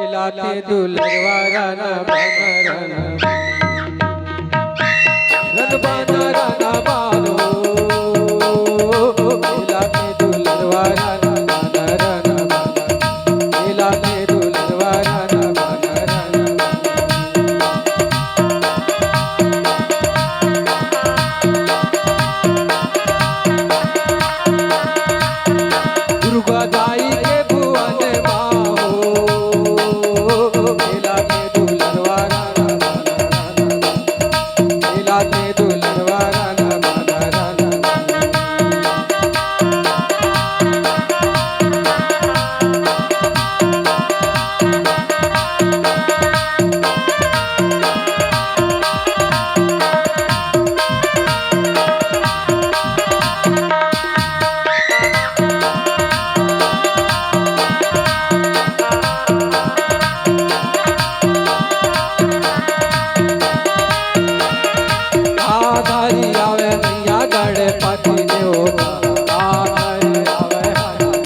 लाते दुलरवारा ना बनरन रन बनरा ना बालो लाते दुलरवारा ना बनरन लाते दुलरवारा ना बनरन दुर्गा दाई के भुवन गणपति देव